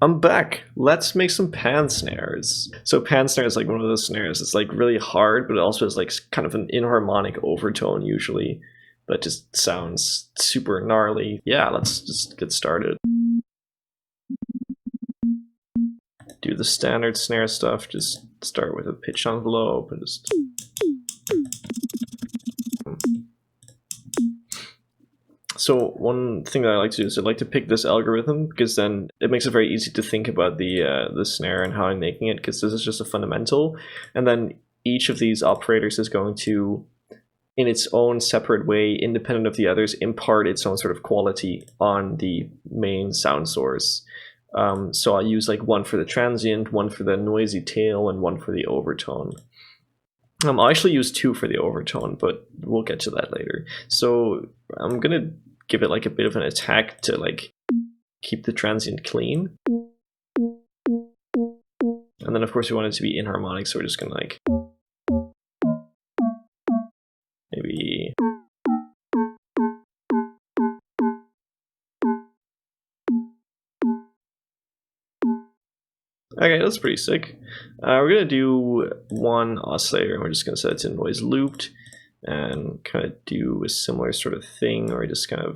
I'm back. Let's make some pan snares. So pan snare is like one of those snares. It's like really hard, but it also has like kind of an inharmonic overtone usually, but just sounds super gnarly. Yeah, let's just get started. Do the standard snare stuff. Just start with a pitch envelope and just. So one thing that I like to do is I like to pick this algorithm because then it makes it very easy to think about the snare and how I'm making it, because this is just a fundamental, and then each of these operators is going to, in its own separate way, independent of the others, impart its own sort of quality on the main sound source. So I'll use like one for the transient, one for the noisy tail, and one for the overtone. I'll actually use two for the overtone, but we'll get to that later. So I'm gonna give it like a bit of an attack to like keep the transient clean. And then of course we want it to be inharmonic, so we're just gonna like maybe okay, that's pretty sick. We're gonna do one oscillator and we're just gonna set it to noise looped and kind of do a similar sort of thing, or just kind of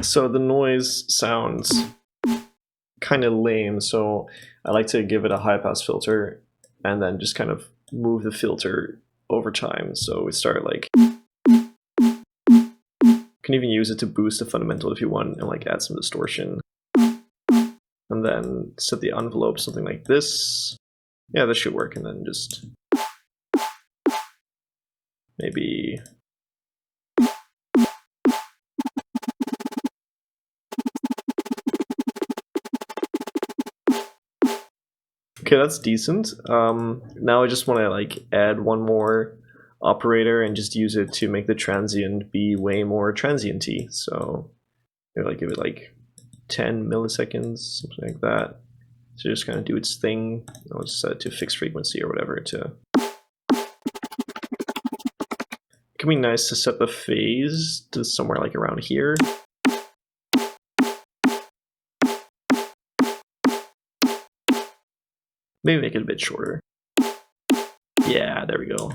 so the noise sounds kind of lame, so I like to give it a high pass filter and then just kind of move the filter over time. So we start like, you can even use it to boost the fundamental if you want and like add some distortion, and then set the envelope something like this. Yeah, this should work. And then just maybe okay, that's decent. Now I just want to like add one more operator and just use it to make the transient be way more transient-y. So maybe like give it like 10 milliseconds, something like that. So just kind of do its thing. I'll just set it to fixed frequency or whatever to. It can be nice to set the phase to somewhere like around here. Maybe make it a bit shorter. Yeah, there we go.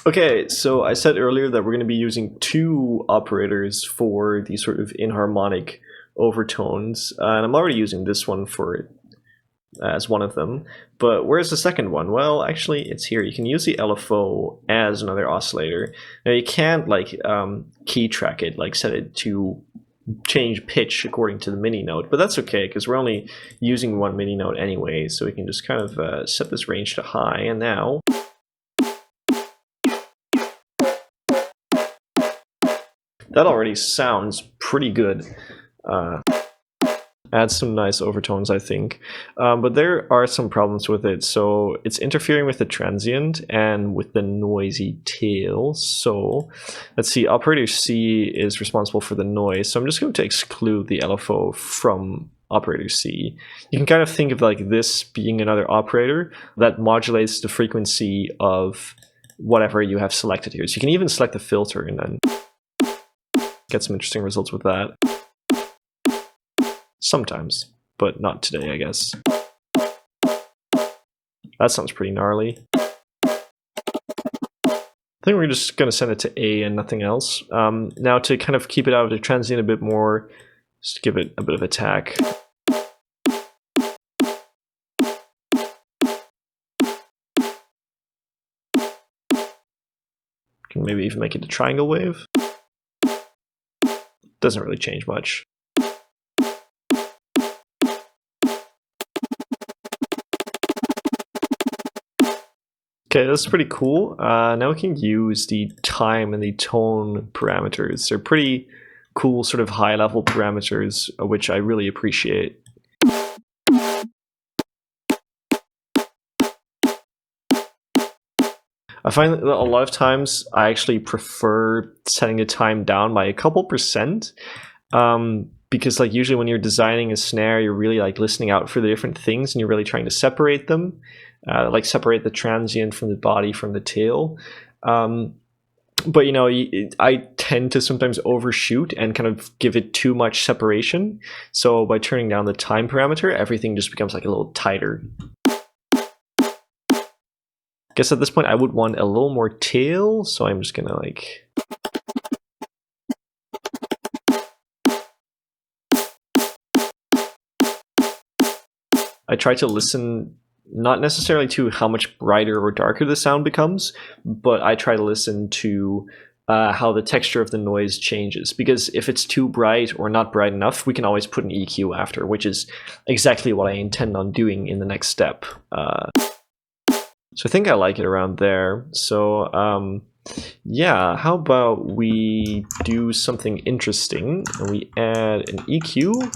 Okay, so I said earlier that we're going to be using two operators for these sort of inharmonic overtones, and I'm already using this one for as one of them. But where's the second one? Well, actually, it's here. You can use the LFO as another oscillator. Now you can't like key track it, like set it to change pitch according to the MIDI note, but that's okay because we're only using one MIDI note anyway, so we can just kind of set this range to high, and now that already sounds pretty good. Adds some nice overtones, I think. But there are some problems with it. So it's interfering with the transient and with the noisy tail. So let's see, operator C is responsible for the noise. So I'm just going to exclude the LFO from operator C. You can kind of think of like this being another operator that modulates the frequency of whatever you have selected here. So you can even select the filter and then get some interesting results with that. Sometimes, but not today, I guess. That sounds pretty gnarly. I think we're just going to send it to A and nothing else. Now to kind of keep it out of the transient a bit more, just give it a bit of attack. Can maybe even make it a triangle wave. Doesn't really change much. Okay, that's pretty cool. Now we can use the time and the tone parameters. They're pretty cool sort of high-level parameters, which I really appreciate. I find that a lot of times I actually prefer setting the time down by a couple percent, because like usually when you're designing a snare, you're really like listening out for the different things and you're really trying to separate them. like separate the transient from the body from the tail. But you know, I tend to sometimes overshoot and kind of give it too much separation. So by turning down the time parameter, everything just becomes like a little tighter. Guess at this point I would want a little more tail, so I'm just gonna like... I try to listen not necessarily to how much brighter or darker the sound becomes, but I try to listen to how the texture of the noise changes. Because if it's too bright or not bright enough, we can always put an EQ after, which is exactly what I intend on doing in the next step. So I think I like it around there. So yeah, how about we do something interesting and we add an EQ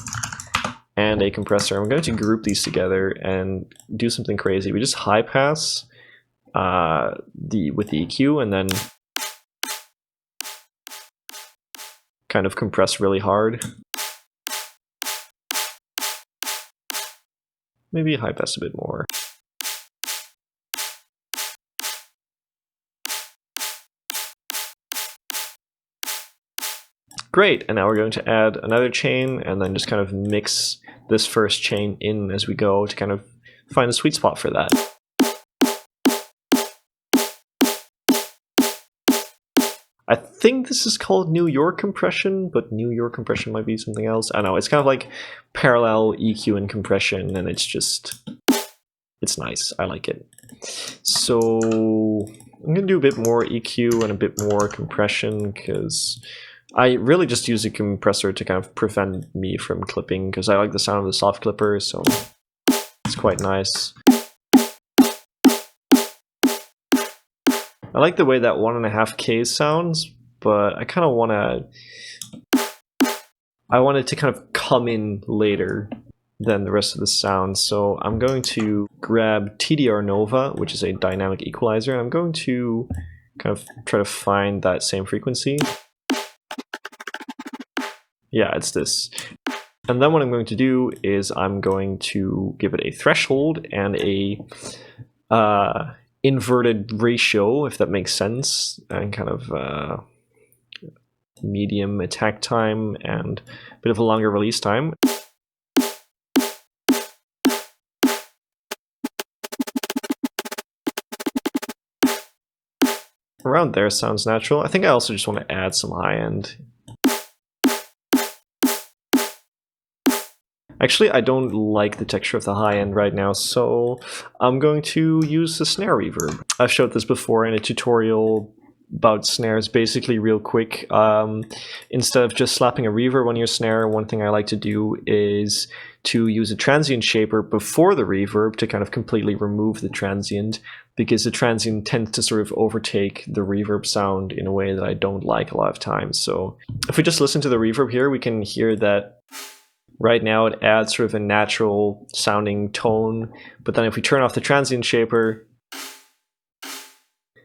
and a compressor. I'm going to group these together and do something crazy. We just high pass with the EQ and then kind of compress really hard. Maybe high pass a bit more. Great, and now we're going to add another chain and then just kind of mix this first chain in as we go to kind of find a sweet spot for that. I think this is called New York compression, but New York compression might be something else. I don't know, it's kind of like parallel EQ and compression, and it's just, it's nice. I like it. So I'm gonna do a bit more EQ and a bit more compression because I really just use a compressor to kind of prevent me from clipping because I like the sound of the soft clipper, so it's quite nice. I like the way that 1.5K sounds, but I kind of want it to kind of come in later than the rest of the sound. So I'm going to grab TDR Nova, which is a dynamic equalizer. I'm going to kind of try to find that same frequency. Yeah, it's this. And then what I'm going to do is I'm going to give it a threshold and a inverted ratio, if that makes sense, and kind of medium attack time and a bit of a longer release time. Around there sounds natural. I think I also just want to add some high end. Actually, I don't like the texture of the high end right now, so I'm going to use the snare reverb. I've showed this before in a tutorial about snares, basically real quick. Instead of just slapping a reverb on your snare, one thing I like to do is to use a transient shaper before the reverb to kind of completely remove the transient, because the transient tends to sort of overtake the reverb sound in a way that I don't like a lot of times. So if we just listen to the reverb here, we can hear that right now it adds sort of a natural sounding tone, but then if we turn off the transient shaper,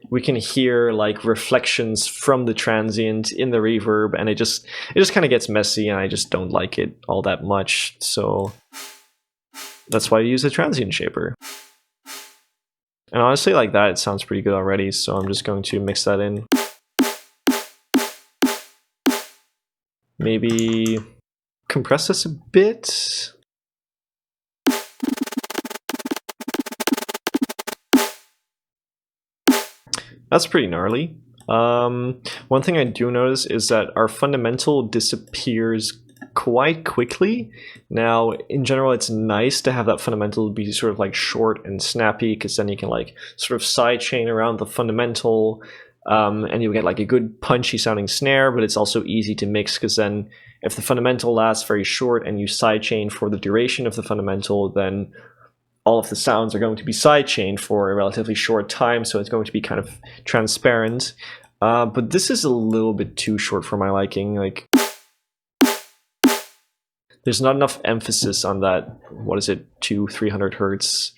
we can hear like reflections from the transient in the reverb, and it just kind of gets messy, and I just don't like it all that much. So that's why I use a transient shaper. And honestly, like that, it sounds pretty good already, so I'm just going to mix that in. Maybe compress this a bit. That's pretty gnarly. One thing I do notice is that our fundamental disappears quite quickly. Now, in general, it's nice to have that fundamental be sort of like short and snappy, because then you can like sort of sidechain around the fundamental, and you'll get like a good punchy sounding snare, but it's also easy to mix, because then if the fundamental lasts very short and you sidechain for the duration of the fundamental, then all of the sounds are going to be sidechained for a relatively short time, so it's going to be kind of transparent. But this is a little bit too short for my liking. Like, there's not enough emphasis on that, what is it, 200-300 hertz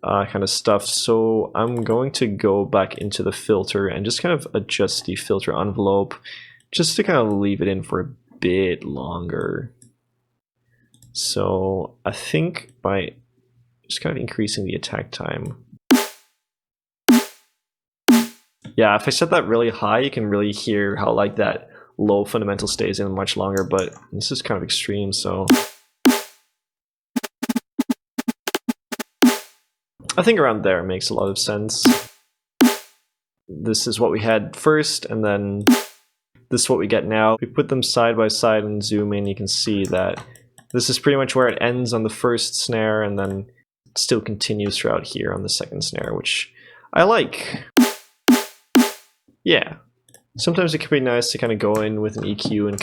kind of stuff. So I'm going to go back into the filter and just kind of adjust the filter envelope just to kind of leave it in for a bit longer. So I think by just kind of increasing the attack time, Yeah, if I set that really high, you can really hear how like that low fundamental stays in much longer, but this is kind of extreme, so I think around there makes a lot of sense. This is what we had first, and then this is what we get now. We put them side by side and zoom in, you can see that this is pretty much where it ends on the first snare, and then it still continues throughout here on the second snare, which I like. Yeah. Sometimes it can be nice to kind of go in with an EQ and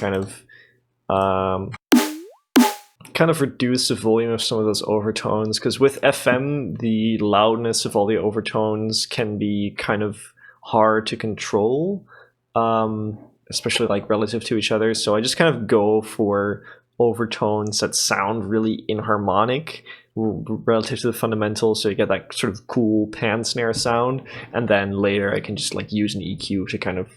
kind of reduce the volume of some of those overtones, because with FM, the loudness of all the overtones can be kind of hard to control, especially like relative to each other. So I just kind of go for overtones that sound really inharmonic relative to the fundamentals, so you get that sort of cool pan snare sound, and then later I can just like use an EQ to kind of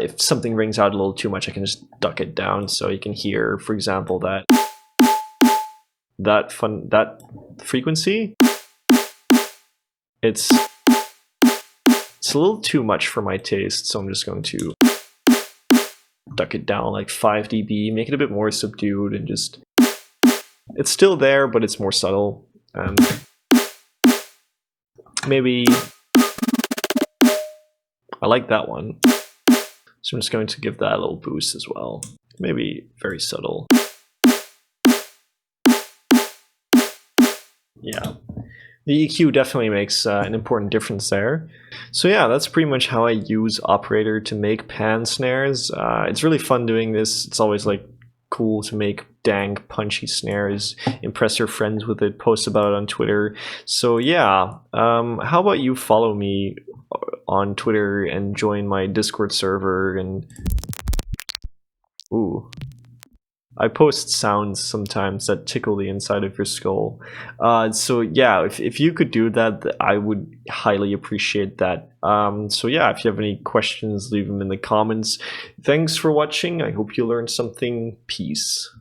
if something rings out a little too much, I can just duck it down, so you can hear, for example, that frequency. It's a little too much for my taste, so I'm just going to duck it down like 5 dB, make it a bit more subdued, and just, it's still there, but it's more subtle. Maybe I like that one, so I'm just going to give that a little boost as well. Maybe very subtle. Yeah. The EQ definitely makes an important difference there. So yeah, that's pretty much how I use Operator to make pan snares. It's really fun doing this. It's always like cool to make dank, punchy snares, impress your friends with it, post about it on Twitter. So yeah, how about you follow me on Twitter and join my Discord server, and ooh, I post sounds sometimes that tickle the inside of your skull. So yeah, if you could do that, I would highly appreciate that. So yeah, if you have any questions, leave them in the comments. Thanks for watching. I hope you learned something. Peace.